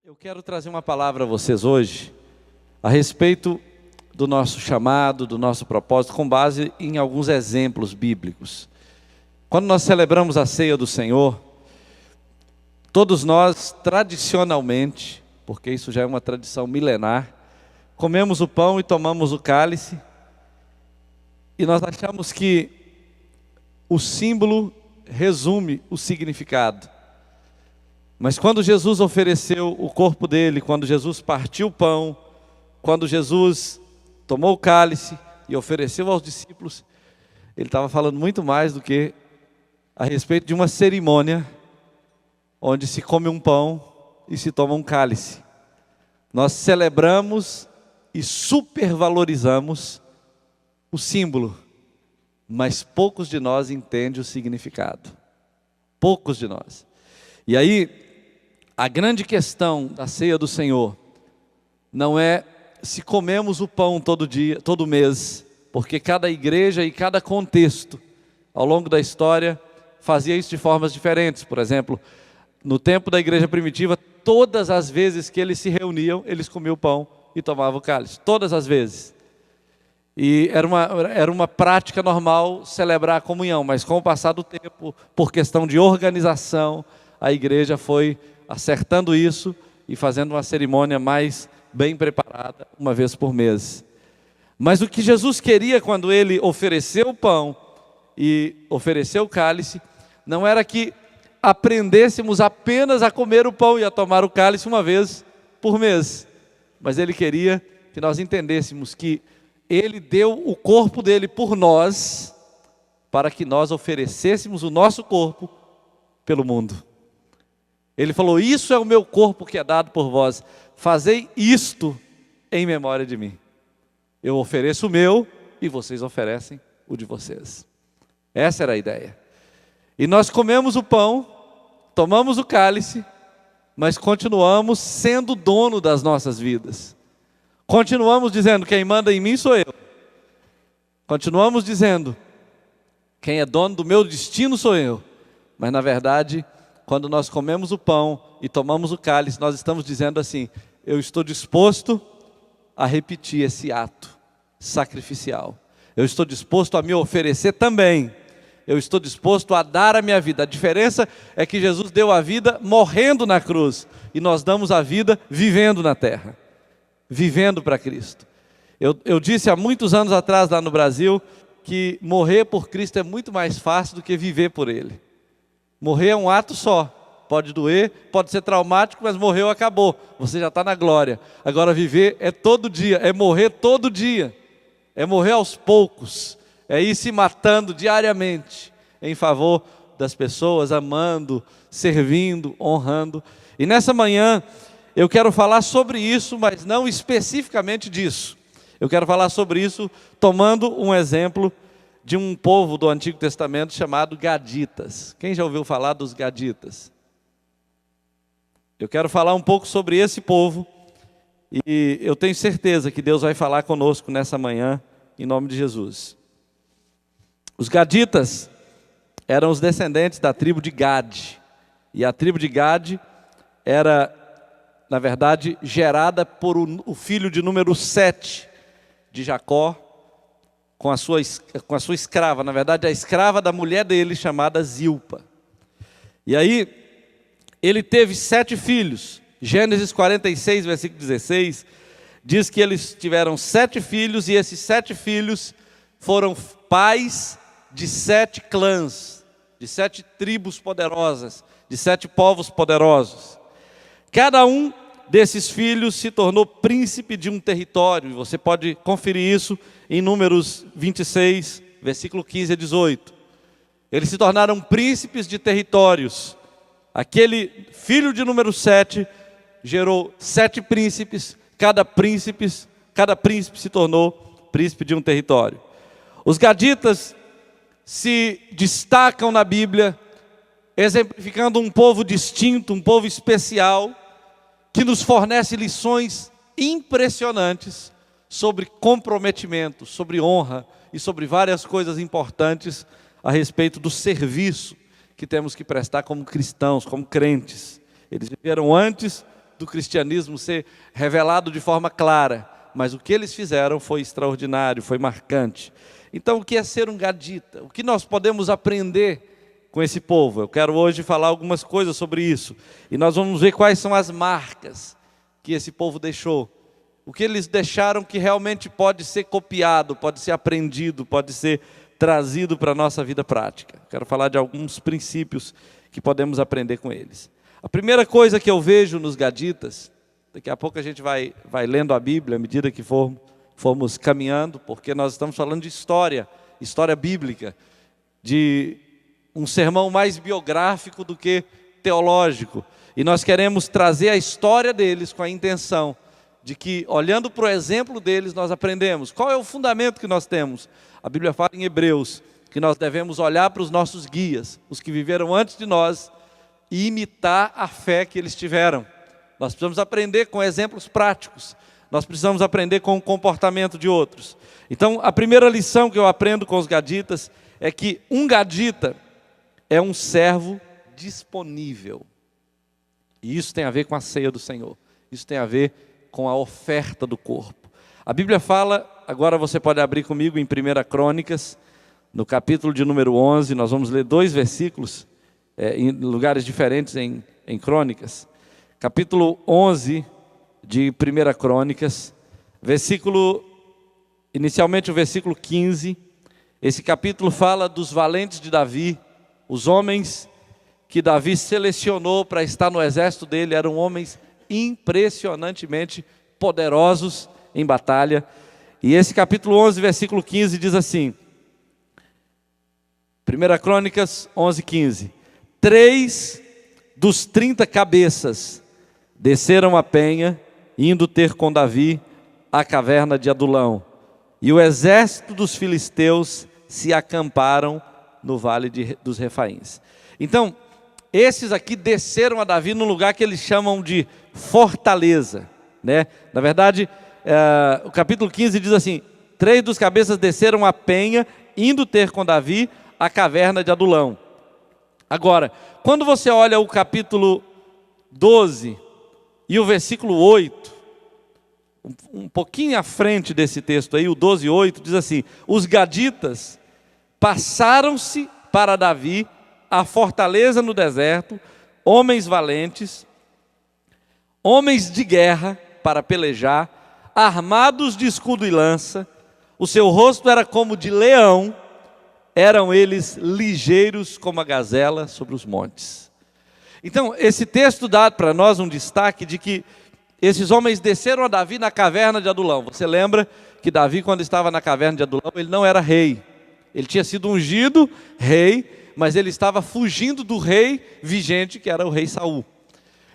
Eu quero trazer uma palavra a vocês hoje a respeito do nosso chamado, do nosso propósito, com base em alguns exemplos bíblicos. Quando nós celebramos a ceia do Senhor, todos nós tradicionalmente, porque isso já é uma tradição milenar, comemos o pão e tomamos o cálice, e nós achamos que o símbolo resume o significado. Mas quando Jesus ofereceu o corpo dele, quando Jesus partiu o pão, quando Jesus tomou o cálice e ofereceu aos discípulos, ele estava falando muito mais do que a respeito de uma cerimônia onde se come um pão e se toma um cálice. Nós celebramos e supervalorizamos o símbolo, mas poucos de nós entendem o significado. Poucos de nós. E aí, a grande questão da ceia do Senhor não é se comemos o pão todo dia, todo mês, porque cada igreja e cada contexto ao longo da história fazia isso de formas diferentes. Por exemplo, no tempo da igreja primitiva, todas as vezes que eles se reuniam, eles comiam o pão e tomavam o cálice, todas as vezes. E era uma prática normal celebrar a comunhão, mas com o passar do tempo, por questão de organização, a igreja foi acertando isso e fazendo uma cerimônia mais bem preparada, uma vez por mês. Mas o que Jesus queria quando ele ofereceu o pão e ofereceu o cálice, não era que aprendêssemos apenas a comer o pão e a tomar o cálice uma vez por mês, mas ele queria que nós entendêssemos que ele deu o corpo dele por nós, para que nós oferecêssemos o nosso corpo pelo mundo. Ele falou: isso é o meu corpo que é dado por vós, fazei isto em memória de mim. Eu ofereço o meu e vocês oferecem o de vocês. Essa era a ideia. E nós comemos o pão, tomamos o cálice, mas continuamos sendo dono das nossas vidas. Continuamos dizendo: quem manda em mim sou eu. Continuamos dizendo: quem é dono do meu destino sou eu. Mas na verdade, quando nós comemos o pão e tomamos o cálice, nós estamos dizendo assim: eu estou disposto a repetir esse ato sacrificial. Eu estou disposto a me oferecer também. Eu estou disposto a dar a minha vida. A diferença é que Jesus deu a vida morrendo na cruz, e nós damos a vida vivendo na terra, vivendo para Cristo. Eu disse há muitos anos atrás lá no Brasil que morrer por Cristo é muito mais fácil do que viver por Ele. Morrer é um ato só, pode doer, pode ser traumático, mas morreu, acabou, você já está na glória. Agora viver é todo dia, é morrer todo dia, é morrer aos poucos, é ir se matando diariamente em favor das pessoas, amando, servindo, honrando. E nessa manhã eu quero falar sobre isso, mas não especificamente disso. Eu quero falar sobre isso tomando um exemplo de um povo do Antigo Testamento chamado Gaditas. Quem já ouviu falar dos Gaditas? Eu quero falar um pouco sobre esse povo, e eu tenho certeza que Deus vai falar conosco nessa manhã, em nome de Jesus. Os Gaditas eram os descendentes da tribo de Gade, e a tribo de Gade era, na verdade, gerada por o filho de número 7 de Jacó, com a sua escrava, na verdade a escrava da mulher dele, chamada Zilpa. E aí, ele teve 7 filhos. Gênesis 46, versículo 16, diz que eles tiveram 7 filhos, e esses 7 filhos foram pais de 7 clãs, de 7 tribos poderosas, de 7 povos poderosos. Cada um desses filhos se tornou príncipe de um território, e você pode conferir isso em Números 26, versículo 15 a 18. Eles se tornaram príncipes de territórios. Aquele filho de número 7 gerou 7 príncipes, cada príncipe se tornou príncipe de um território. Os Gaditas se destacam na Bíblia, exemplificando um povo distinto, um povo especial, que nos fornece lições impressionantes sobre comprometimento, sobre honra e sobre várias coisas importantes a respeito do serviço que temos que prestar como cristãos, como crentes. Eles viveram antes do cristianismo ser revelado de forma clara, mas o que eles fizeram foi extraordinário, foi marcante. Então, o que é ser um gadita? O que nós podemos aprender com esse povo? Eu quero hoje falar algumas coisas sobre isso, e nós vamos ver quais são as marcas que esse povo deixou. O que eles deixaram que realmente pode ser copiado, pode ser aprendido, pode ser trazido para a nossa vida prática. Quero falar de alguns princípios que podemos aprender com eles. A primeira coisa que eu vejo nos gaditas, daqui a pouco a gente vai lendo a Bíblia à medida que formos caminhando, porque nós estamos falando de história bíblica, de um sermão mais biográfico do que teológico. E nós queremos trazer a história deles com a intenção de que, olhando para o exemplo deles, nós aprendemos. Qual é o fundamento que nós temos? A Bíblia fala em Hebreus que nós devemos olhar para os nossos guias, os que viveram antes de nós, e imitar a fé que eles tiveram. Nós precisamos aprender com exemplos práticos. Nós precisamos aprender com o comportamento de outros. Então, a primeira lição que eu aprendo com os gaditas é que um gadita é um servo disponível. E isso tem a ver com a ceia do Senhor. Isso tem a ver com a oferta do corpo. A Bíblia fala, agora você pode abrir comigo em 1 Crônicas, no capítulo de número 11, nós vamos ler 2 versículos, em lugares diferentes em Crônicas. Capítulo 11 de 1 Crônicas, inicialmente o versículo 15. Esse capítulo fala dos valentes de Davi, os homens que Davi selecionou para estar no exército dele, eram homens impressionantemente poderosos em batalha. E esse capítulo 11, versículo 15 diz assim, 1 Crônicas 11, 15: 3 dos 30 cabeças desceram a penha, indo ter com Davi a caverna de Adulão. E o exército dos filisteus se acamparam no vale dos Refaíns. Então, esses aqui desceram a Davi num lugar que eles chamam de fortaleza, né? Na verdade, o capítulo 15 diz assim: 3 dos cabeças desceram a penha, indo ter com Davi a caverna de Adulão. Agora, quando você olha o capítulo 12 e o versículo 8, um pouquinho à frente desse texto aí, o 12:8, diz assim: os gaditas passaram-se para Davi a fortaleza no deserto, homens valentes, homens de guerra para pelejar, armados de escudo e lança, o seu rosto era como de leão, eram eles ligeiros como a gazela sobre os montes. Então, esse texto dá para nós um destaque de que esses homens desceram a Davi na caverna de Adulão. Você lembra que Davi, quando estava na caverna de Adulão, ele não era rei. Ele tinha sido ungido rei, mas ele estava fugindo do rei vigente, que era o rei Saul.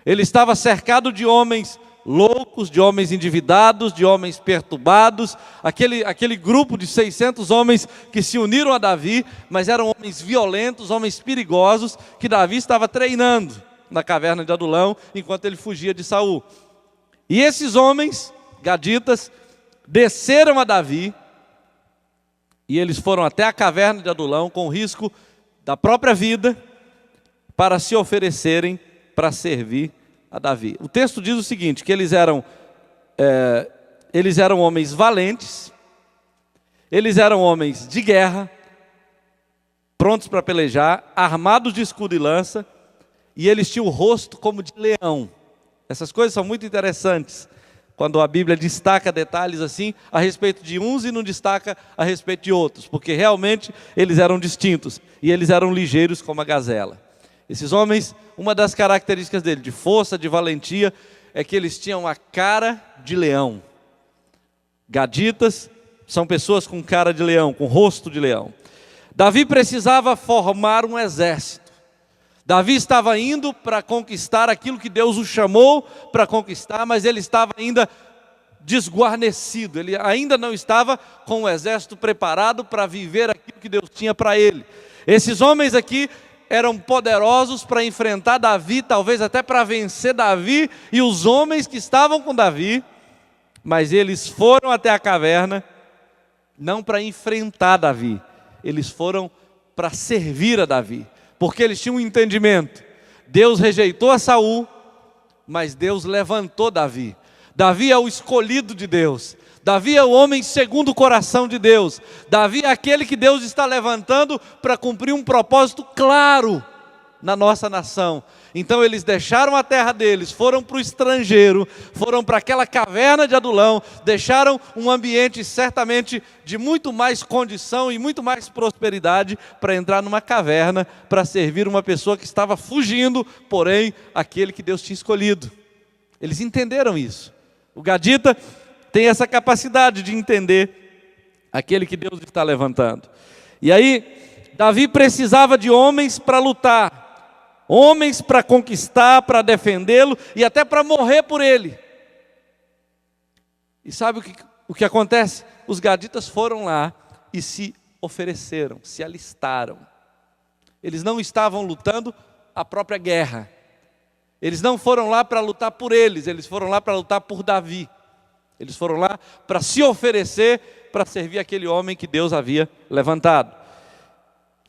Ele estava cercado de homens loucos, de homens endividados, de homens perturbados, aquele grupo de 600 homens que se uniram a Davi, mas eram homens violentos, homens perigosos, que Davi estava treinando na caverna de Adulão, enquanto ele fugia de Saul. E esses homens, gaditas, desceram a Davi, e eles foram até a caverna de Adulão, com o risco da própria vida, para se oferecerem para servir a Davi. O texto diz o seguinte, que eles eram homens valentes, eles eram homens de guerra, prontos para pelejar, armados de escudo e lança, e eles tinham o rosto como de leão. Essas coisas são muito interessantes, quando a Bíblia destaca detalhes assim, a respeito de uns e não destaca a respeito de outros, porque realmente eles eram distintos, e eles eram ligeiros como a gazela. Esses homens, uma das características deles, de força, de valentia, é que eles tinham a cara de leão. Gaditas são pessoas com cara de leão, com rosto de leão. Davi precisava formar um exército. Davi estava indo para conquistar aquilo que Deus o chamou para conquistar, mas ele estava ainda desguarnecido, ele ainda não estava com o exército preparado para viver aquilo que Deus tinha para ele. Esses homens aqui eram poderosos para enfrentar Davi, talvez até para vencer Davi e os homens que estavam com Davi, mas eles foram até a caverna, não para enfrentar Davi, eles foram para servir a Davi, porque eles tinham um entendimento. Deus rejeitou a Saul, mas Deus levantou Davi. Davi é o escolhido de Deus. Davi é o homem segundo o coração de Deus. Davi é aquele que Deus está levantando para cumprir um propósito claro na nossa nação. Então eles deixaram a terra deles, foram para o estrangeiro, foram para aquela caverna de Adulão, deixaram um ambiente certamente de muito mais condição e muito mais prosperidade para entrar numa caverna, para servir uma pessoa que estava fugindo, porém aquele que Deus tinha escolhido. Eles entenderam isso. O gadita tem essa capacidade de entender aquele que Deus está levantando. E aí, Davi precisava de homens para lutar, homens para conquistar, para defendê-lo e até para morrer por ele. E sabe o que acontece? Os gaditas foram lá e se ofereceram, se alistaram. Eles não estavam lutando a própria guerra. Eles não foram lá para lutar por eles foram lá para lutar por Davi. Eles foram lá para se oferecer, para servir aquele homem que Deus havia levantado.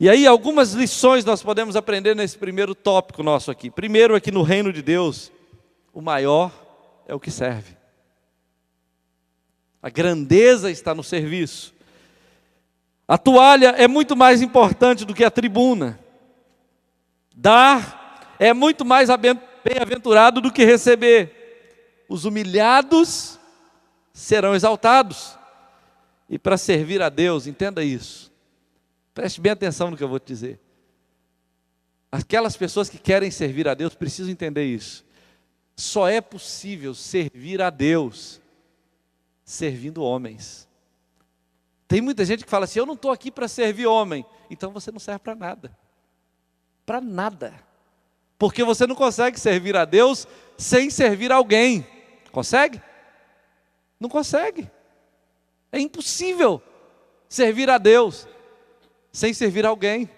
E aí algumas lições nós podemos aprender nesse primeiro tópico nosso aqui. Primeiro é que no reino de Deus, o maior é o que serve. A grandeza está no serviço. A toalha é muito mais importante do que a tribuna. Dar é muito mais bem-aventurado do que receber. Os humilhados serão exaltados. E para servir a Deus, entenda isso. Preste bem atenção no que eu vou te dizer. Aquelas pessoas que querem servir a Deus precisam entender isso. Só é possível servir a Deus servindo homens. Tem muita gente que fala assim: eu não estou aqui para servir homem. Então você não serve para nada. Para nada. Porque você não consegue servir a Deus sem servir alguém. Consegue? Não consegue. É impossível servir a Deus sem servir alguém.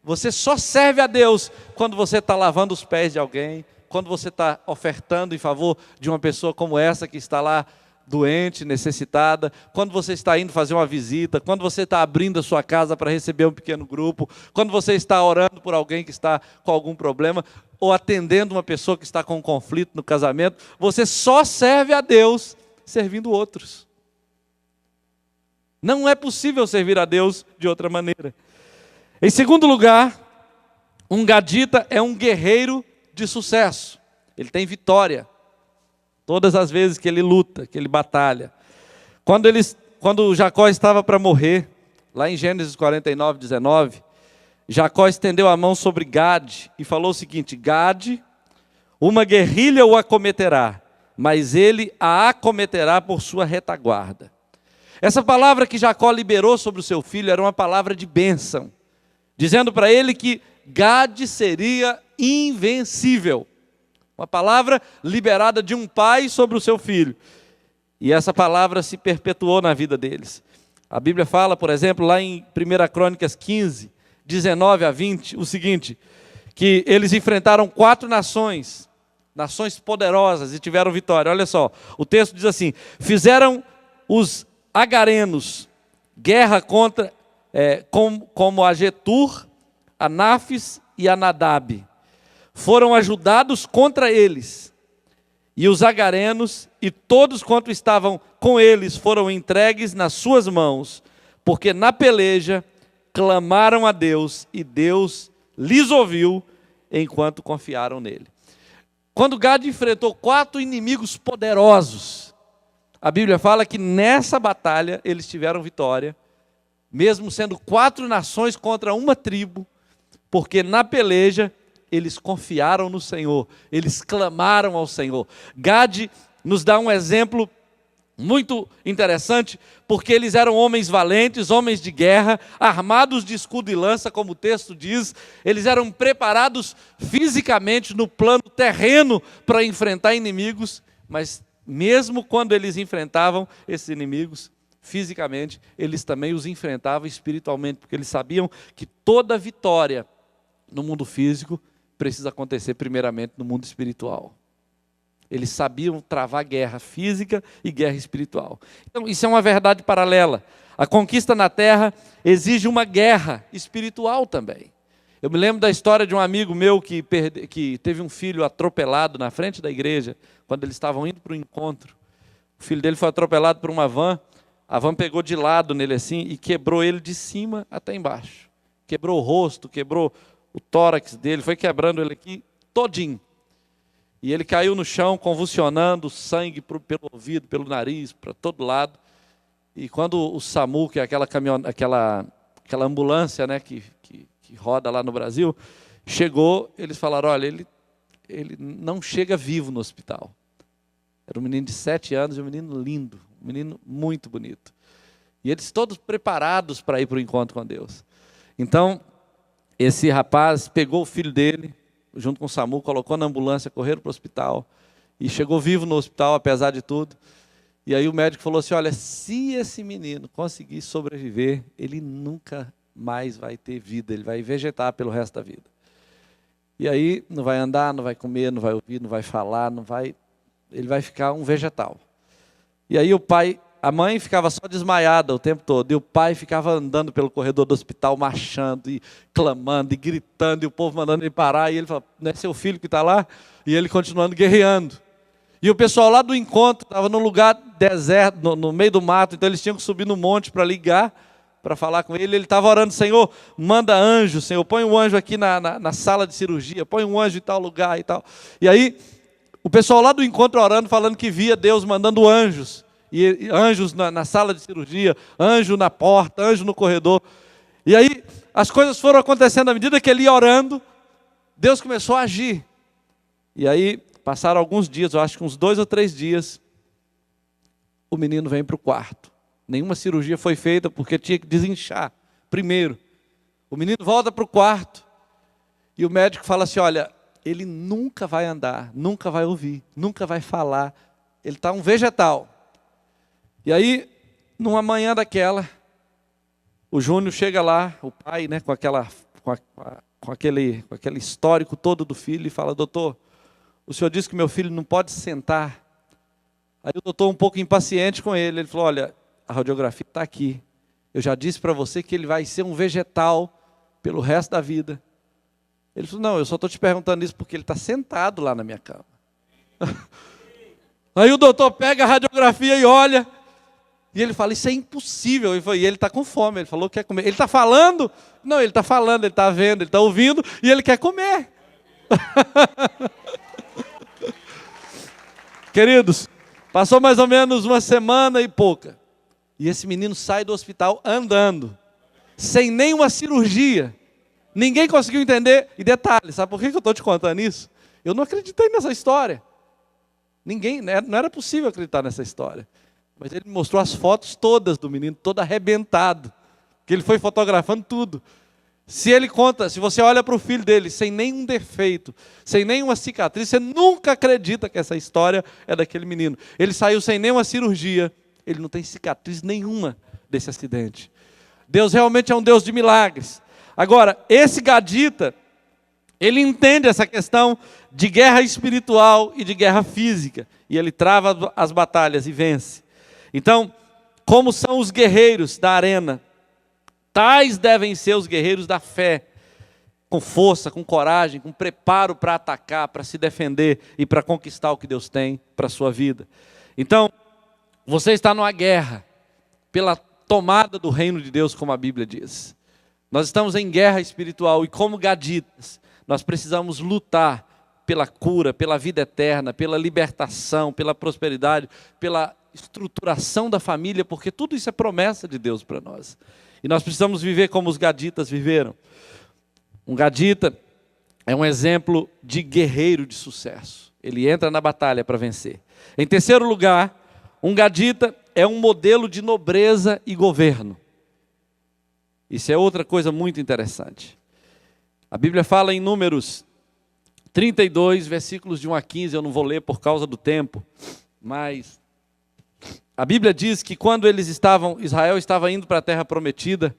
Você só serve a Deus quando você está lavando os pés de alguém, quando você está ofertando em favor de uma pessoa como essa que está lá doente, necessitada, quando você está indo fazer uma visita, quando você está abrindo a sua casa para receber um pequeno grupo, quando você está orando por alguém que está com algum problema, ou atendendo uma pessoa que está com um conflito no casamento. Você só serve a Deus servindo outros. Não é possível servir a Deus de outra maneira. Em segundo lugar, um gadita é um guerreiro de sucesso. Ele tem vitória todas as vezes que ele luta, que ele batalha. Quando Jacó estava para morrer, lá em Gênesis 49, 19, Jacó estendeu a mão sobre Gade e falou o seguinte: Gade, uma guerrilha o acometerá, mas ele a acometerá por sua retaguarda. Essa palavra que Jacó liberou sobre o seu filho era uma palavra de bênção, dizendo para ele que Gade seria invencível. Uma palavra liberada de um pai sobre o seu filho. E essa palavra se perpetuou na vida deles. A Bíblia fala, por exemplo, lá em 1 Crônicas 15, 19 a 20, o seguinte: que eles enfrentaram 4 nações poderosas e tiveram vitória. Olha só, o texto diz assim: fizeram os agarenos guerra contra, como a Getur, a Nafis e a Nadab. Foram ajudados contra eles, e os agarenos e todos quanto estavam com eles foram entregues nas suas mãos, porque na peleja clamaram a Deus, e Deus lhes ouviu enquanto confiaram nele. Quando Gade enfrentou 4 inimigos poderosos, a Bíblia fala que nessa batalha eles tiveram vitória, mesmo sendo 4 nações contra uma tribo, porque na peleja eles confiaram no Senhor, eles clamaram ao Senhor. Gade nos dá um exemplo muito interessante, porque eles eram homens valentes, homens de guerra, armados de escudo e lança, como o texto diz. Eles eram preparados fisicamente no plano terreno para enfrentar inimigos, mas mesmo quando eles enfrentavam esses inimigos fisicamente, eles também os enfrentavam espiritualmente, porque eles sabiam que toda vitória no mundo físico precisa acontecer primeiramente no mundo espiritual. Eles sabiam travar guerra física e guerra espiritual. Então, isso é uma verdade paralela. A conquista na terra exige uma guerra espiritual também. Eu me lembro da história de um amigo meu que teve um filho atropelado na frente da igreja, quando eles estavam indo para o encontro. O filho dele foi atropelado por uma van, a van pegou de lado nele assim e quebrou ele de cima até embaixo. Quebrou o rosto, quebrou o tórax dele, foi quebrando ele aqui todinho. E ele caiu no chão, convulsionando, sangue pelo ouvido, pelo nariz, para todo lado. E quando o SAMU, que é aquela ambulância, né, que roda lá no Brasil, chegou, eles falaram, olha, ele não chega vivo no hospital. Era um menino de 7 anos, um menino lindo, um menino muito bonito. E eles todos preparados para ir para o encontro com Deus. Então, esse rapaz pegou o filho dele, junto com o SAMU, colocou na ambulância, correram para o hospital, e chegou vivo no hospital, apesar de tudo. E aí o médico falou assim, olha, se esse menino conseguir sobreviver, ele nunca mais vai ter vida, ele vai vegetar pelo resto da vida. E aí não vai andar, não vai comer, não vai ouvir, não vai falar, ele vai ficar um vegetal. E aí a mãe ficava só desmaiada o tempo todo, e o pai ficava andando pelo corredor do hospital, marchando, e clamando, e gritando, e o povo mandando ele parar, e ele falava, não é seu filho que está lá? E ele continuando guerreando. E o pessoal lá do encontro estava num lugar deserto, no meio do mato, então eles tinham que subir no monte para ligar, para falar com ele. Ele estava orando, Senhor, manda anjo, Senhor, põe um anjo aqui na sala de cirurgia, põe um anjo em tal lugar e tal. E aí, o pessoal lá do encontro orando, falando que via Deus mandando anjos, e anjos na sala de cirurgia, anjo na porta, anjo no corredor. E aí, as coisas foram acontecendo à medida que ele ia orando, Deus começou a agir. E aí, passaram alguns dias, eu acho que uns 2 ou 3 dias, o menino vem para o quarto. Nenhuma cirurgia foi feita porque tinha que desinchar primeiro. O menino volta para o quarto e o médico fala assim, olha, ele nunca vai andar, nunca vai ouvir, nunca vai falar. Ele está um vegetal. E aí, numa manhã daquela, o Júnior chega lá, o pai, né, com aquele histórico todo do filho e fala, doutor, o senhor disse que meu filho não pode sentar. Aí o doutor, um pouco impaciente com ele, ele falou, olha, a radiografia está aqui. Eu já disse para você que ele vai ser um vegetal pelo resto da vida. Ele falou, não, eu só estou te perguntando isso porque ele está sentado lá na minha cama. Aí o doutor pega a radiografia e olha, e ele fala, isso é impossível. E ele está com fome, ele falou que quer comer. Ele está falando? Não, ele está falando, ele está vendo, ele está ouvindo, e ele quer comer. Queridos, passou mais ou menos uma semana e pouca. E esse menino sai do hospital andando, sem nenhuma cirurgia. Ninguém conseguiu entender. E detalhe, sabe por que eu estou te contando isso? Eu não acreditei nessa história. Não era possível acreditar nessa história. Mas ele me mostrou as fotos todas do menino, todo arrebentado. Que ele foi fotografando tudo. Se você olha para o filho dele sem nenhum defeito, sem nenhuma cicatriz, você nunca acredita que essa história é daquele menino. Ele saiu sem nenhuma cirurgia, ele não tem cicatriz nenhuma desse acidente. Deus realmente é um Deus de milagres. Agora, esse gadita, ele entende essa questão de guerra espiritual e de guerra física. E ele trava as batalhas e vence. Então, como são os guerreiros da arena? Tais devem ser os guerreiros da fé, com força, com coragem, com preparo para atacar, para se defender e para conquistar o que Deus tem para a sua vida. Então, você está numa guerra pela tomada do reino de Deus, como a Bíblia diz. Nós estamos em guerra espiritual e como gaditas, nós precisamos lutar pela cura, pela vida eterna, pela libertação, pela prosperidade, pela estruturação da família, porque tudo isso é promessa de Deus para nós. E nós precisamos viver como os gaditas viveram. Um gadita é um exemplo de guerreiro de sucesso. Ele entra na batalha para vencer. Em terceiro lugar, um gadita é um modelo de nobreza e governo. Isso é outra coisa muito interessante. A Bíblia fala em Números 32, versículos de 1 a 15, eu não vou ler por causa do tempo, mas a Bíblia diz que quando Israel estava indo para a terra prometida,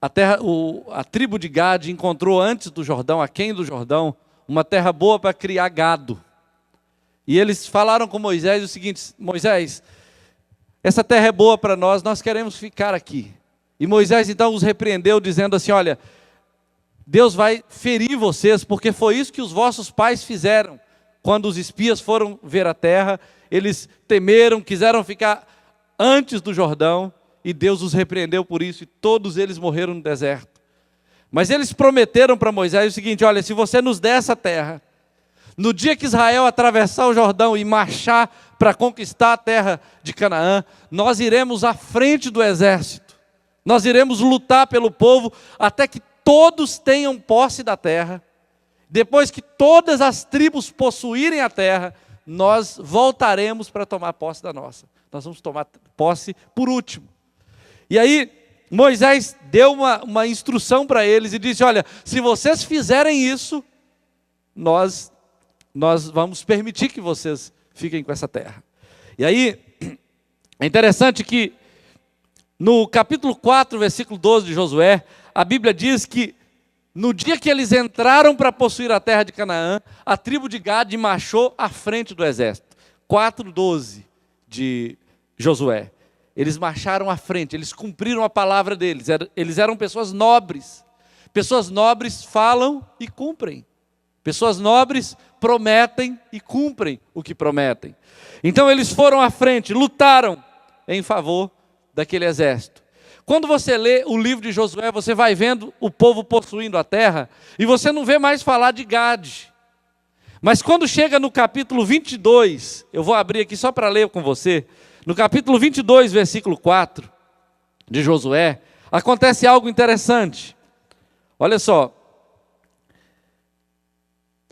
a tribo de Gade encontrou antes do Jordão, aquém do Jordão, uma terra boa para criar gado. E eles falaram com Moisés o seguinte: Moisés, essa terra é boa para nós, nós queremos ficar aqui. E Moisés então os repreendeu dizendo assim: olha, Deus vai ferir vocês, porque foi isso que os vossos pais fizeram. Quando os espias foram ver a terra, eles temeram, quiseram ficar antes do Jordão, e Deus os repreendeu por isso, e todos eles morreram no deserto. Mas eles prometeram para Moisés o seguinte: olha, se você nos der essa terra, no dia que Israel atravessar o Jordão e marchar para conquistar a terra de Canaã, nós iremos à frente do exército, nós iremos lutar pelo povo, até que todos tenham posse da terra. Depois que todas as tribos possuírem a terra, nós voltaremos para tomar posse da nossa. Nós vamos tomar posse por último. E aí, Moisés deu uma instrução para eles e disse: olha, se vocês fizerem isso, nós vamos permitir que vocês fiquem com essa terra. E aí, é interessante que no capítulo 4, versículo 12 de Josué, a Bíblia diz que no dia que eles entraram para possuir a terra de Canaã, a tribo de Gade marchou à frente do exército. 4:12 de Josué. Eles marcharam à frente, eles cumpriram a palavra deles. Eles eram pessoas nobres. Pessoas nobres falam e cumprem. Pessoas nobres prometem e cumprem o que prometem. Então eles foram à frente, lutaram em favor daquele exército. Quando você lê o livro de Josué, você vai vendo o povo possuindo a terra, e você não vê mais falar de Gade. Mas quando chega no capítulo 22, eu vou abrir aqui só para ler com você, no capítulo 22, versículo 4 de Josué, acontece algo interessante. Olha só,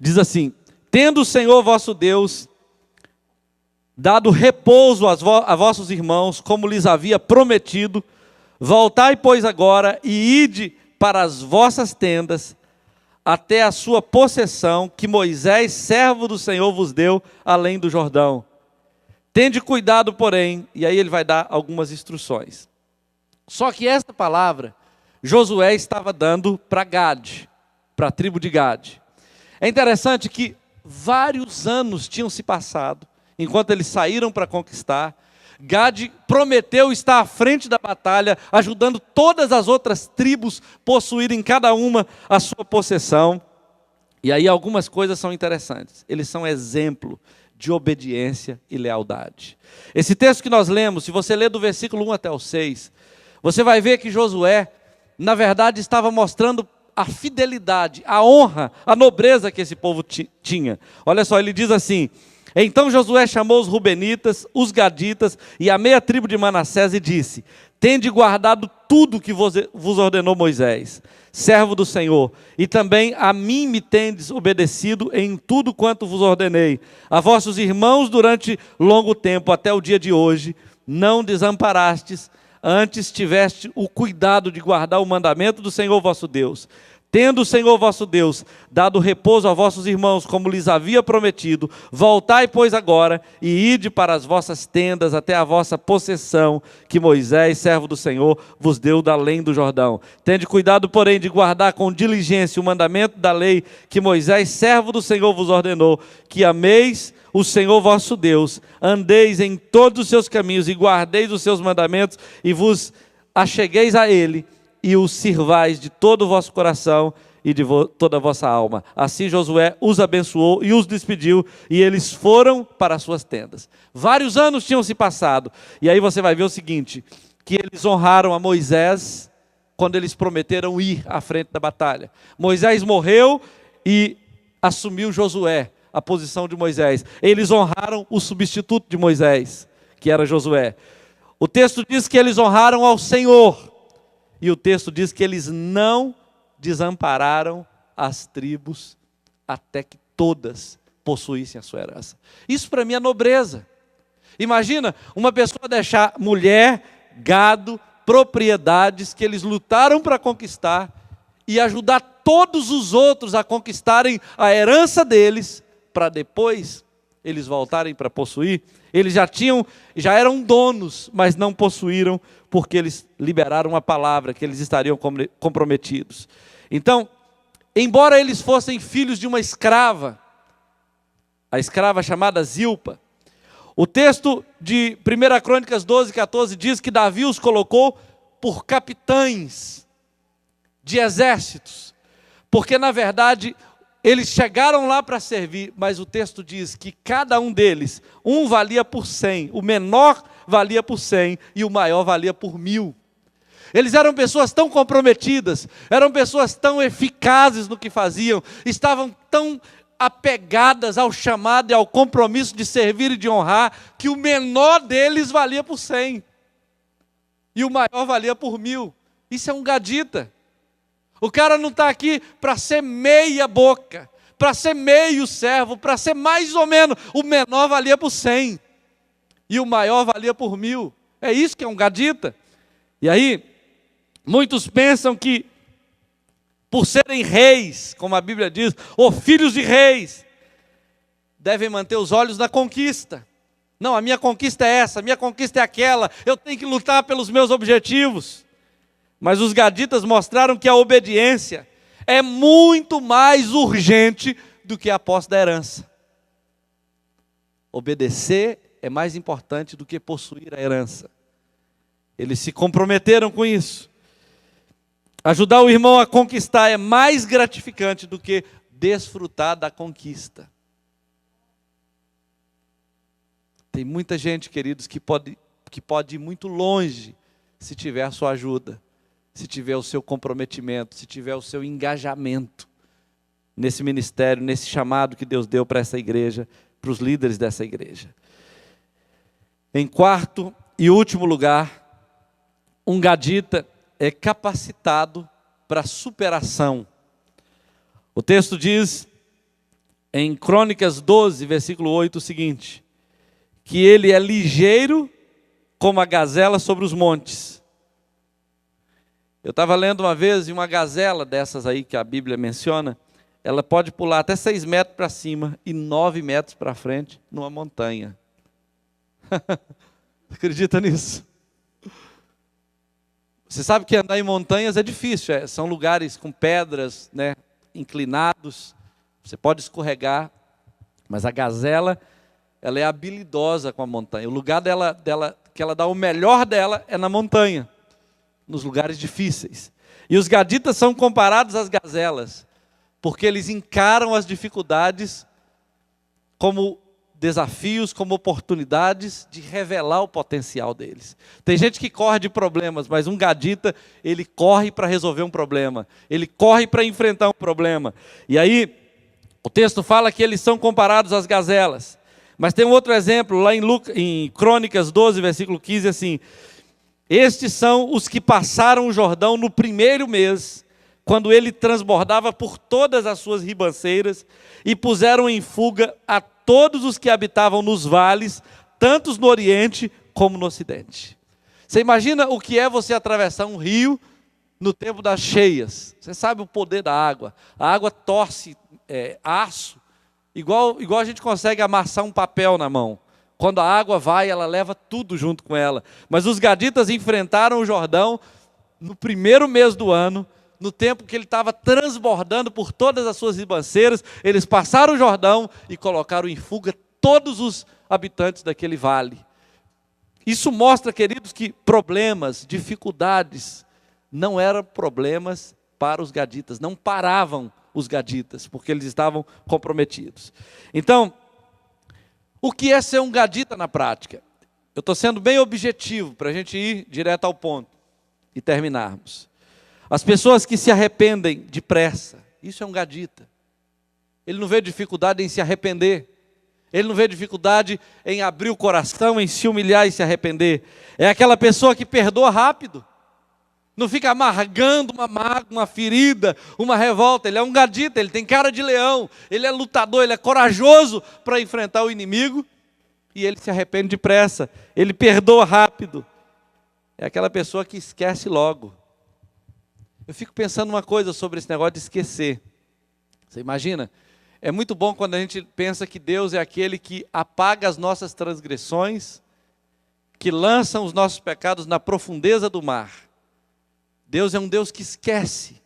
diz assim: tendo o Senhor vosso Deus dado repouso a vossos irmãos, como lhes havia prometido, voltai, pois, agora e ide para as vossas tendas, até a sua possessão, que Moisés, servo do Senhor, vos deu além do Jordão. Tende cuidado, porém, e aí ele vai dar algumas instruções. Só que esta palavra, Josué estava dando para Gade, para a tribo de Gade. É interessante que vários anos tinham se passado, enquanto eles saíram para conquistar. Gade prometeu estar à frente da batalha, ajudando todas as outras tribos possuírem cada uma a sua possessão. E aí algumas coisas são interessantes. Eles são exemplo de obediência e lealdade. Esse texto que nós lemos, se você ler do versículo 1 até o 6, você vai ver que Josué, na verdade, estava mostrando a fidelidade, a honra, a nobreza que esse povo tinha. Olha só, ele diz assim: então Josué chamou os rubenitas, os gaditas e a meia tribo de Manassés e disse: tende guardado tudo que vos ordenou Moisés, servo do Senhor, e também a mim me tendes obedecido em tudo quanto vos ordenei. A vossos irmãos durante longo tempo, até o dia de hoje, não desamparastes, antes tiveste o cuidado de guardar o mandamento do Senhor vosso Deus. Tendo o Senhor vosso Deus dado repouso a vossos irmãos, como lhes havia prometido, voltai, pois, agora, e ide para as vossas tendas, até a vossa possessão, que Moisés, servo do Senhor, vos deu da além do Jordão. Tende cuidado, porém, de guardar com diligência o mandamento da lei, que Moisés, servo do Senhor, vos ordenou, que ameis o Senhor vosso Deus, andeis em todos os seus caminhos, e guardeis os seus mandamentos, e vos achegueis a Ele, e os sirvais de todo o vosso coração e de toda a vossa alma. Assim Josué os abençoou e os despediu, e eles foram para as suas tendas. Vários anos tinham se passado, e aí você vai ver o seguinte, que eles honraram a Moisés, quando eles prometeram ir à frente da batalha. Moisés morreu, e assumiu Josué a posição de Moisés. Eles honraram o substituto de Moisés, que era Josué. O texto diz que eles honraram ao Senhor, e o texto diz que eles não desampararam as tribos até que todas possuíssem a sua herança. Isso para mim é nobreza. Imagina uma pessoa deixar mulher, gado, propriedades que eles lutaram para conquistar e ajudar todos os outros a conquistarem a herança deles, para depois eles voltarem para possuir. Eles já eram donos, mas não possuíram, porque eles liberaram a palavra, que eles estariam comprometidos. Então, embora eles fossem filhos de uma escrava, a escrava chamada Zilpa, o texto de 1 Crônicas 12:14 diz que Davi os colocou por capitães de exércitos, porque na verdade eles chegaram lá para servir, mas o texto diz que cada um deles, um valia por 100, o menor valia por 100 e o maior valia por 1000. Eles eram pessoas tão comprometidas, eram pessoas tão eficazes no que faziam, estavam tão apegadas ao chamado e ao compromisso de servir e de honrar, que o menor deles valia por 100 e o maior valia por 1000. Isso é um gadita. O cara não está aqui para ser meia boca, para ser meio servo, para ser mais ou menos. O menor valia por 100 e o maior valia por 1000. É isso que é um gadita. E aí, muitos pensam que por serem reis, como a Bíblia diz, ou filhos de reis, devem manter os olhos na conquista. Não, a minha conquista é essa, a minha conquista é aquela, eu tenho que lutar pelos meus objetivos. Mas os gaditas mostraram que a obediência é muito mais urgente do que a posse da herança. Obedecer é mais importante do que possuir a herança. Eles se comprometeram com isso. Ajudar o irmão a conquistar é mais gratificante do que desfrutar da conquista. Tem muita gente, queridos, que pode ir muito longe se tiver a sua ajuda, se tiver o seu comprometimento, se tiver o seu engajamento nesse ministério, nesse chamado que Deus deu para essa igreja, para os líderes dessa igreja. Em quarto e último lugar, um gadita é capacitado para superação. O texto diz, em Crônicas 12, versículo 8, o seguinte: que ele é ligeiro como a gazela sobre os montes. Eu estava lendo uma vez, e uma gazela dessas aí que a Bíblia menciona, ela pode pular até 6 metros para cima e 9 metros para frente numa montanha. Acredita nisso? Você sabe que andar em montanhas é difícil, são lugares com pedras, né, inclinados, você pode escorregar, mas a gazela, ela é habilidosa com a montanha. O lugar dela, que ela dá o melhor dela é na montanha, nos lugares difíceis. E os gaditas são comparados às gazelas, porque eles encaram as dificuldades como desafios, como oportunidades de revelar o potencial deles. Tem gente que corre de problemas, mas um gadita, ele corre para resolver um problema, ele corre para enfrentar um problema. E aí, o texto fala que eles são comparados às gazelas. Mas tem um outro exemplo, lá em Crônicas 12, versículo 15, assim: estes são os que passaram o Jordão no primeiro mês, quando ele transbordava por todas as suas ribanceiras, e puseram em fuga a todos os que habitavam nos vales, tanto no Oriente como no Ocidente. Você imagina o que é você atravessar um rio no tempo das cheias? Você sabe o poder da água. A água torce aço, igual a gente consegue amassar um papel na mão. Quando a água vai, ela leva tudo junto com ela. Mas os gaditas enfrentaram o Jordão no primeiro mês do ano, no tempo que ele estava transbordando por todas as suas ribanceiras. Eles passaram o Jordão e colocaram em fuga todos os habitantes daquele vale. Isso mostra, queridos, que problemas, dificuldades, não eram problemas para os gaditas, não paravam os gaditas, porque eles estavam comprometidos. Então, o que é ser um gadita na prática? Eu estou sendo bem objetivo, para a gente ir direto ao ponto e terminarmos. As pessoas que se arrependem depressa, isso é um gadita. Ele não vê dificuldade em se arrepender. Ele não vê dificuldade em abrir o coração, em se humilhar e se arrepender. É aquela pessoa que perdoa rápido. Não fica amargando uma mágoa, uma ferida, uma revolta. Ele é um gadita, ele tem cara de leão. Ele é lutador, ele é corajoso para enfrentar o inimigo. E ele se arrepende depressa. Ele perdoa rápido. É aquela pessoa que esquece logo. Eu fico pensando uma coisa sobre esse negócio de esquecer. Você imagina? É muito bom quando a gente pensa que Deus é aquele que apaga as nossas transgressões, que lança os nossos pecados na profundeza do mar. Deus é um Deus que esquece.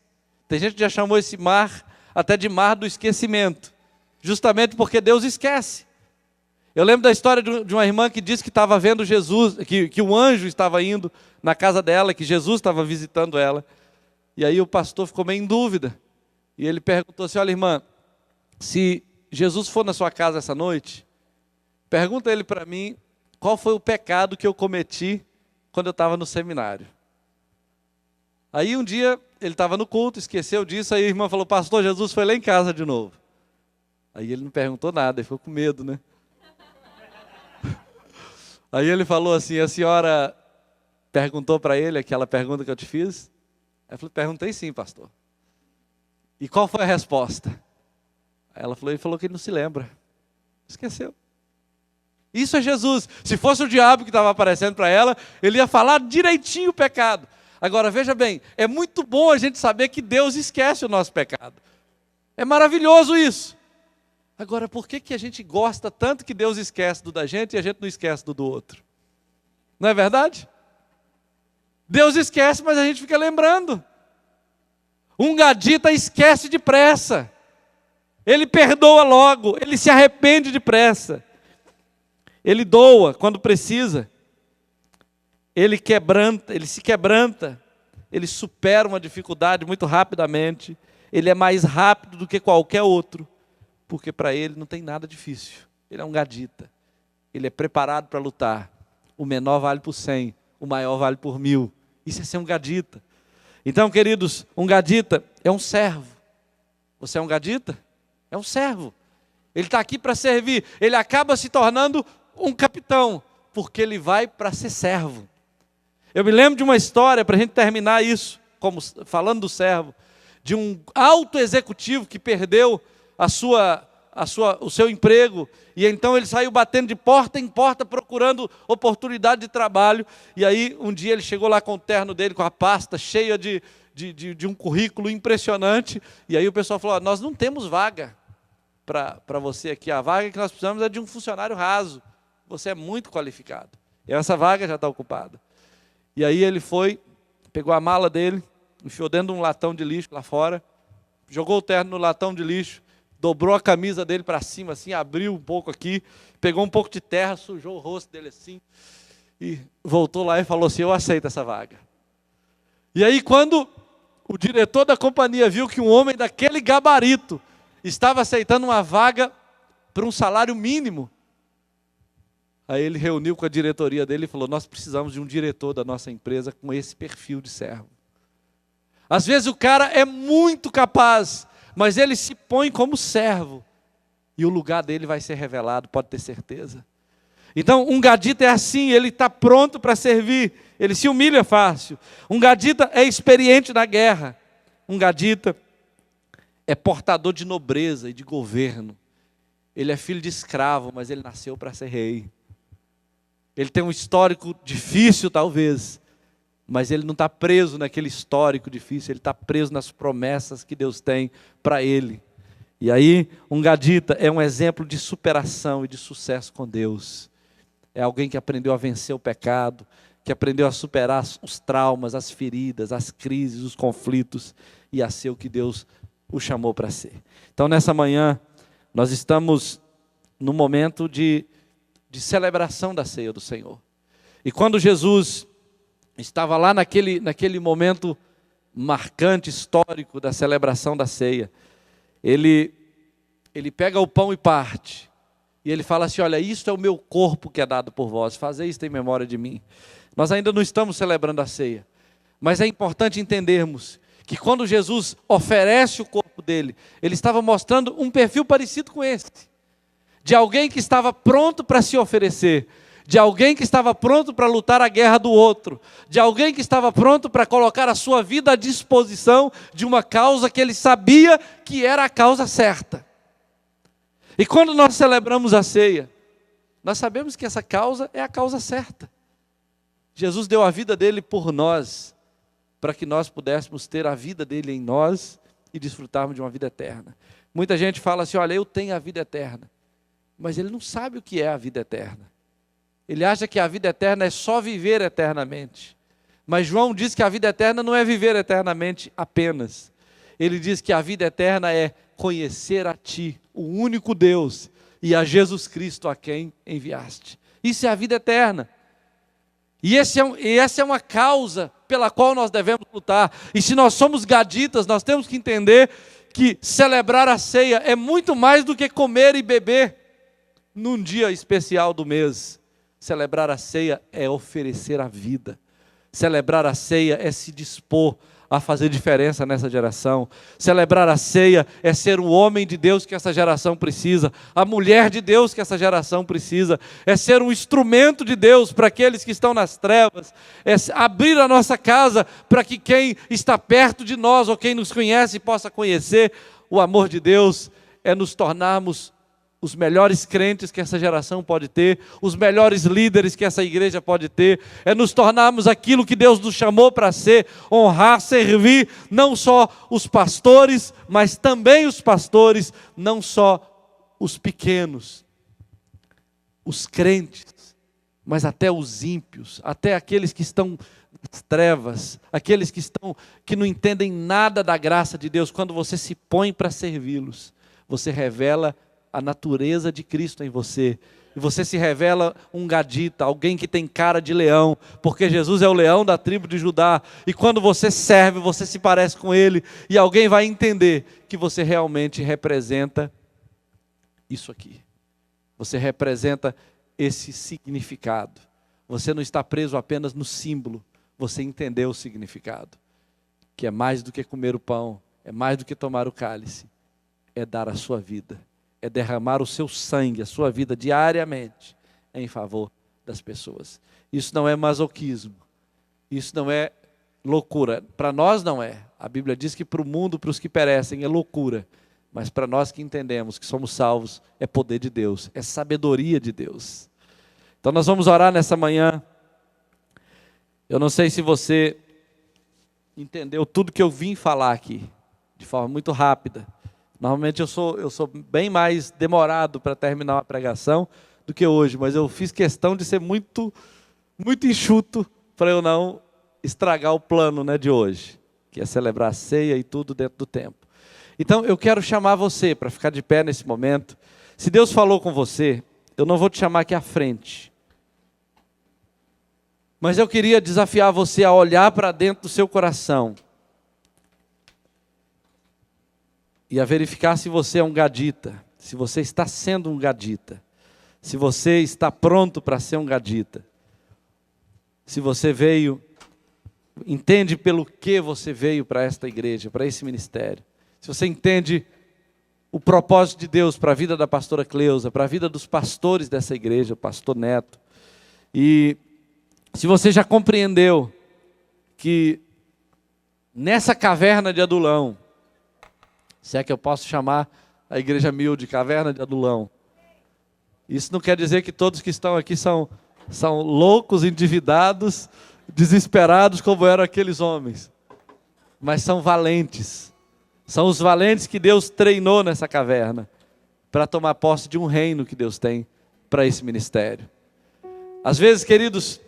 Tem gente que já chamou esse mar até de mar do esquecimento, justamente porque Deus esquece. Eu lembro da história de uma irmã que disse que estava vendo Jesus, que o anjo estava indo na casa dela, que Jesus estava visitando ela. E aí o pastor ficou meio em dúvida. E ele perguntou assim: olha, irmã, se Jesus for na sua casa essa noite, pergunta ele para mim qual foi o pecado que eu cometi quando eu estava no seminário. Aí um dia ele estava no culto, esqueceu disso, aí a irmã falou: pastor, Jesus foi lá em casa de novo. Aí ele não perguntou nada, ele ficou com medo, né? Aí ele falou assim: a senhora perguntou para ele aquela pergunta que eu te fiz? Aí eu falei: perguntei sim, pastor. E qual foi a resposta? Aí ela falou: ele falou que ele não se lembra. Esqueceu. Isso é Jesus. Se fosse o diabo que estava aparecendo para ela, ele ia falar direitinho o pecado. Agora veja bem, é muito bom a gente saber que Deus esquece o nosso pecado. É maravilhoso isso. Agora, por que a gente gosta tanto que Deus esquece do da gente e a gente não esquece do outro? Não é verdade? Deus esquece, mas a gente fica lembrando. Um gadita esquece depressa. Ele perdoa logo, ele se arrepende depressa. Ele doa quando precisa. Ele se quebranta. Ele supera uma dificuldade muito rapidamente. Ele é mais rápido do que qualquer outro. Porque para ele não tem nada difícil. Ele é um gadita. Ele é preparado para lutar. O menor vale por 100, o maior vale por 1000. Isso é ser um gadita. Então, queridos, um gadita é um servo. Você é um gadita? É um servo. Ele está aqui para servir. Ele acaba se tornando um capitão, porque ele vai para ser servo. Eu me lembro de uma história, para a gente terminar isso, falando do servo, de um alto executivo que perdeu o seu emprego, e então ele saiu batendo de porta em porta, procurando oportunidade de trabalho, e aí um dia ele chegou lá com o terno dele, com a pasta cheia de um currículo impressionante, e aí o pessoal falou: nós não temos vaga para você aqui, a vaga que nós precisamos é de um funcionário raso, você é muito qualificado, e essa vaga já está ocupada. E aí ele foi, pegou a mala dele, enfiou dentro de um latão de lixo lá fora, jogou o terno no latão de lixo, dobrou a camisa dele para cima assim, abriu um pouco aqui, pegou um pouco de terra, sujou o rosto dele assim, e voltou lá e falou assim: eu aceito essa vaga. E aí quando o diretor da companhia viu que um homem daquele gabarito estava aceitando uma vaga para um salário mínimo, aí ele reuniu com a diretoria dele e falou: nós precisamos de um diretor da nossa empresa com esse perfil de servo. Às vezes o cara é muito capaz, mas ele se põe como servo, e o lugar dele vai ser revelado, pode ter certeza. Então um gadita é assim, ele está pronto para servir, ele se humilha fácil. Um gadita é experiente na guerra. Um gadita é portador de nobreza e de governo. Ele é filho de escravo, mas ele nasceu para ser rei. Ele tem um histórico difícil talvez, mas ele não está preso naquele histórico difícil, ele está preso nas promessas que Deus tem para ele. E aí, um gadita é um exemplo de superação e de sucesso com Deus. É alguém que aprendeu a vencer o pecado, que aprendeu a superar os traumas, as feridas, as crises, os conflitos, e a ser o que Deus o chamou para ser. Então, nessa manhã, nós estamos no momento de celebração da ceia do Senhor. E quando Jesus estava lá naquele momento marcante, histórico da celebração da ceia, ele pega o pão e parte, e ele fala assim: olha, isto é o meu corpo que é dado por vós, fazei isto em memória de mim. Nós ainda não estamos celebrando a ceia, mas é importante entendermos que quando Jesus oferece o corpo dele, ele estava mostrando um perfil parecido com esse, de alguém que estava pronto para se oferecer, de alguém que estava pronto para lutar a guerra do outro, de alguém que estava pronto para colocar a sua vida à disposição de uma causa que ele sabia que era a causa certa. E quando nós celebramos a ceia, nós sabemos que essa causa é a causa certa. Jesus deu a vida dele por nós, para que nós pudéssemos ter a vida dele em nós e desfrutarmos de uma vida eterna. Muita gente fala assim: olha, eu tenho a vida eterna, mas ele não sabe o que é a vida eterna. Ele acha que a vida eterna é só viver eternamente. Mas João diz que a vida eterna não é viver eternamente apenas. Ele diz que a vida eterna é conhecer a Ti, o único Deus, e a Jesus Cristo a quem enviaste. Isso é a vida eterna. E essa é uma causa pela qual nós devemos lutar. E se nós somos gaditas, nós temos que entender que celebrar a ceia é muito mais do que comer e beber num dia especial do mês. Celebrar a ceia é oferecer a vida. Celebrar a ceia é se dispor a fazer diferença nessa geração. Celebrar a ceia é ser o homem de Deus que essa geração precisa, a mulher de Deus que essa geração precisa, é ser um instrumento de Deus para aqueles que estão nas trevas, é abrir a nossa casa para que quem está perto de nós ou quem nos conhece possa conhecer o amor de Deus, é nos tornarmos os melhores crentes que essa geração pode ter, os melhores líderes que essa igreja pode ter, é nos tornarmos aquilo que Deus nos chamou para ser, honrar, servir, não só os pastores, mas também os pastores, não só os pequenos, os crentes, mas até os ímpios, até aqueles que estão nas trevas, aqueles que não entendem nada da graça de Deus. Quando você se põe para servi-los, você revela a natureza de Cristo em você, e você se revela um gadita, alguém que tem cara de leão, porque Jesus é o leão da tribo de Judá, e quando você serve, você se parece com ele, e alguém vai entender que você realmente representa isso aqui, você representa esse significado, você não está preso apenas no símbolo, você entendeu o significado, que é mais do que comer o pão, é mais do que tomar o cálice, é dar a sua vida, é derramar o seu sangue, a sua vida diariamente em favor das pessoas. Isso não é masoquismo, isso não é loucura, para nós não é. A Bíblia diz que para o mundo, para os que perecem, é loucura, mas para nós que entendemos que somos salvos, é poder de Deus, é sabedoria de Deus. Então nós vamos orar nessa manhã. Eu não sei se você entendeu tudo que eu vim falar aqui, de forma muito rápida. Normalmente eu sou bem mais demorado para terminar uma pregação do que hoje, mas eu fiz questão de ser muito enxuto para eu não estragar o plano, né, de hoje, que é celebrar a ceia e tudo dentro do tempo. Então eu quero chamar você para ficar de pé nesse momento. Se Deus falou com você, eu não vou te chamar aqui à frente, mas eu queria desafiar você a olhar para dentro do seu coração e a verificar se você é um gadita, se você está sendo um gadita, se você está pronto para ser um gadita, se você entende pelo que você veio para esta igreja, para esse ministério, se você entende o propósito de Deus para a vida da pastora Cleusa, para a vida dos pastores dessa igreja, o pastor Neto, e se você já compreendeu que nessa caverna de Adulão, se é que eu posso chamar a Igreja Mil de caverna de Adulão, isso não quer dizer que todos que estão aqui são loucos, endividados, desesperados como eram aqueles homens, mas são valentes, são os valentes que Deus treinou nessa caverna, para tomar posse de um reino que Deus tem para esse ministério. Às vezes, queridos,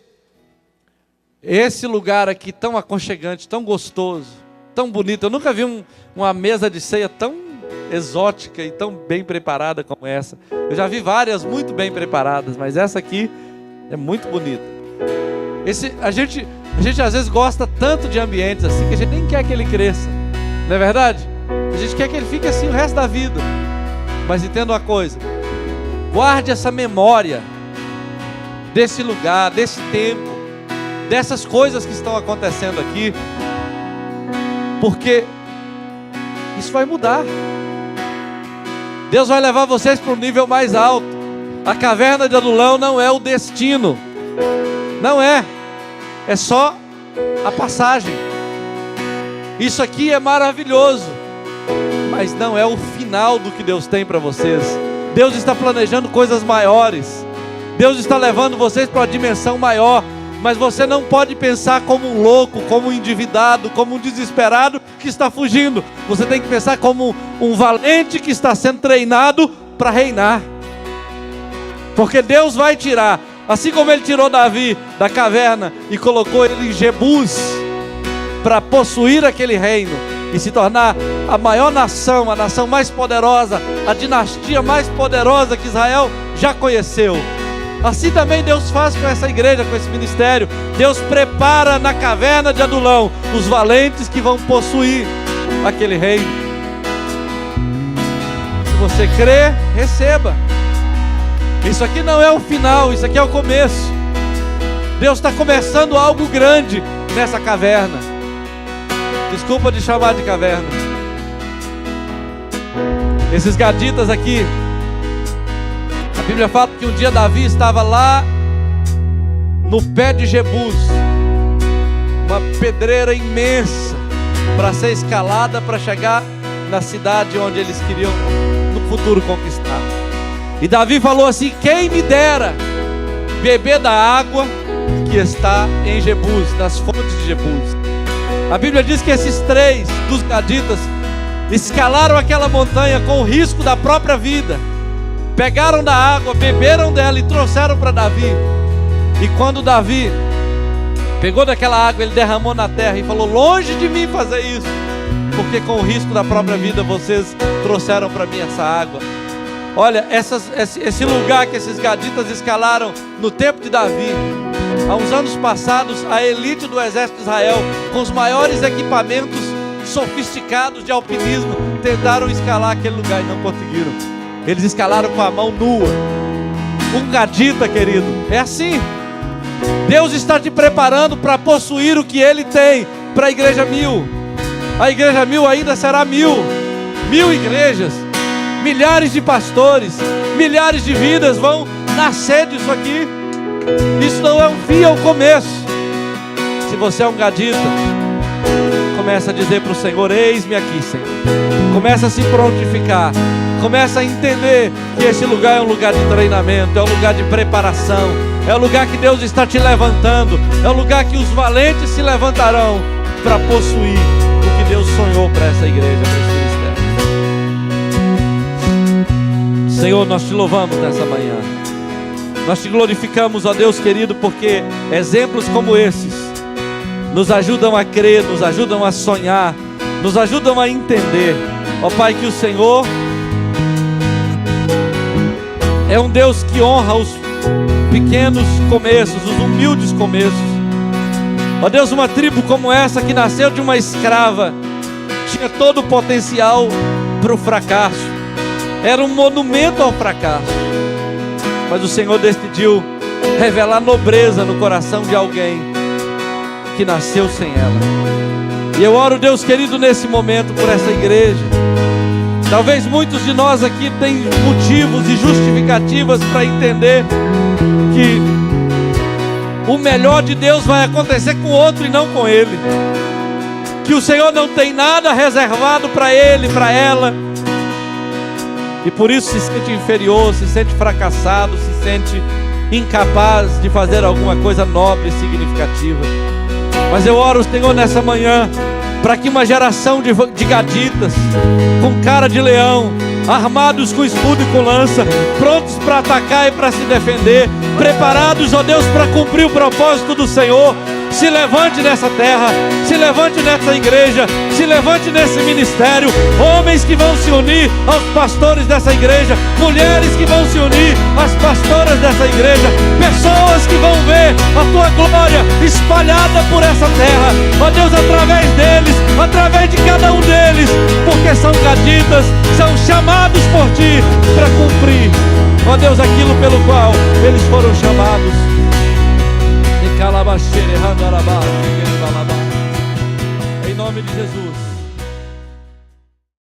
esse lugar aqui tão aconchegante, tão gostoso, tão bonito, eu nunca vi uma mesa de ceia tão exótica e tão bem preparada como essa. Eu já vi várias muito bem preparadas, mas essa aqui é muito bonita. A gente às vezes gosta tanto de ambientes assim que a gente nem quer que ele cresça, não é verdade? A gente quer que ele fique assim o resto da vida. Mas entenda uma coisa, guarde essa memória desse lugar, desse tempo, dessas coisas que estão acontecendo aqui, porque isso vai mudar. Deus vai levar vocês para um nível mais alto. A caverna de Adulão não é o destino, não é só a passagem. Isso aqui é maravilhoso, mas não é o final do que Deus tem para vocês. Deus está planejando coisas maiores, Deus está levando vocês para uma dimensão maior. Mas você não pode pensar como um louco, como um endividado, como um desesperado que está fugindo. Você tem que pensar como um valente que está sendo treinado para reinar. Porque Deus vai tirar, assim como Ele tirou Davi da caverna e colocou ele em Jebus para possuir aquele reino e se tornar a maior nação, a nação mais poderosa, a dinastia mais poderosa que Israel já conheceu. Assim também Deus faz com essa igreja, com esse ministério. Deus prepara na caverna de Adulão os valentes que vão possuir aquele reino. você crê, receba. Isso aqui não é o final, isso aqui é o começo. Deus está começando algo grande nessa caverna. Desculpa de chamar de caverna. Esses gaditas aqui, a Bíblia fala que um dia Davi estava lá no pé de Jebus, uma pedreira imensa para ser escalada, para chegar na cidade onde eles queriam no futuro conquistar. E Davi falou assim: quem me dera beber da água que está em Jebus, nas fontes de Jebus. A Bíblia diz que esses 3 dos gaditas escalaram aquela montanha com o risco da própria vida, pegaram da água, beberam dela e trouxeram para Davi. E quando Davi pegou daquela água, ele derramou na terra e falou: longe de mim fazer isso, porque com o risco da própria vida vocês trouxeram para mim essa água. Olha, esse lugar que esses gaditas escalaram no tempo de Davi, há uns anos passados, a elite do exército de Israel, com os maiores equipamentos sofisticados de alpinismo, tentaram escalar aquele lugar e não conseguiram. Eles escalaram com a mão nua. Um gadita, querido, é assim. Deus está te preparando para possuir o que Ele tem para a igreja 1000. A igreja 1000 ainda será 1000 igrejas, milhares de pastores, milhares de vidas vão nascer disso aqui. Isso não é um fim, é um começo. Se você é um gadita, começa a dizer para o Senhor: eis-me aqui, Senhor. Começa a se prontificar, começa a entender que esse lugar é um lugar de treinamento, é um lugar de preparação, é o lugar que Deus está te levantando, é o lugar que os valentes se levantarão para possuir o que Deus sonhou para essa igreja, para esse ministério. Senhor, nós te louvamos nessa manhã, nós te glorificamos, ó Deus querido, porque exemplos como esses nos ajudam a crer, nos ajudam a sonhar, nos ajudam a entender, ó Pai, que o Senhor é um Deus que honra os pequenos começos, os humildes começos. Ó Deus, uma tribo como essa que nasceu de uma escrava tinha todo o potencial para o fracasso, era um monumento ao fracasso, mas o Senhor decidiu revelar nobreza no coração de alguém que nasceu sem ela. E eu oro, Deus querido, nesse momento por essa igreja. Talvez muitos de nós aqui tenham motivos e justificativas para entender que o melhor de Deus vai acontecer com outro e não com ele, que o Senhor não tem nada reservado para ele, para ela, e por isso se sente inferior, se sente fracassado, se sente incapaz de fazer alguma coisa nobre e significativa. Mas eu oro, Senhor, nessa manhã, para que uma geração de gaditas, com cara de leão, armados com escudo e com lança, prontos para atacar e para se defender, preparados, ó Deus, para cumprir o propósito do Senhor, se levante nessa terra, se levante nessa igreja, se levante nesse ministério. Homens que vão se unir aos pastores dessa igreja, mulheres que vão se unir às pastoras dessa igreja, pessoas que vão ver a tua glória espalhada por essa terra, ó Deus, através deles, através de cada um deles, porque são gaditas, são chamados por ti para cumprir, ó Deus, aquilo pelo qual eles foram chamados. Em nome de Jesus.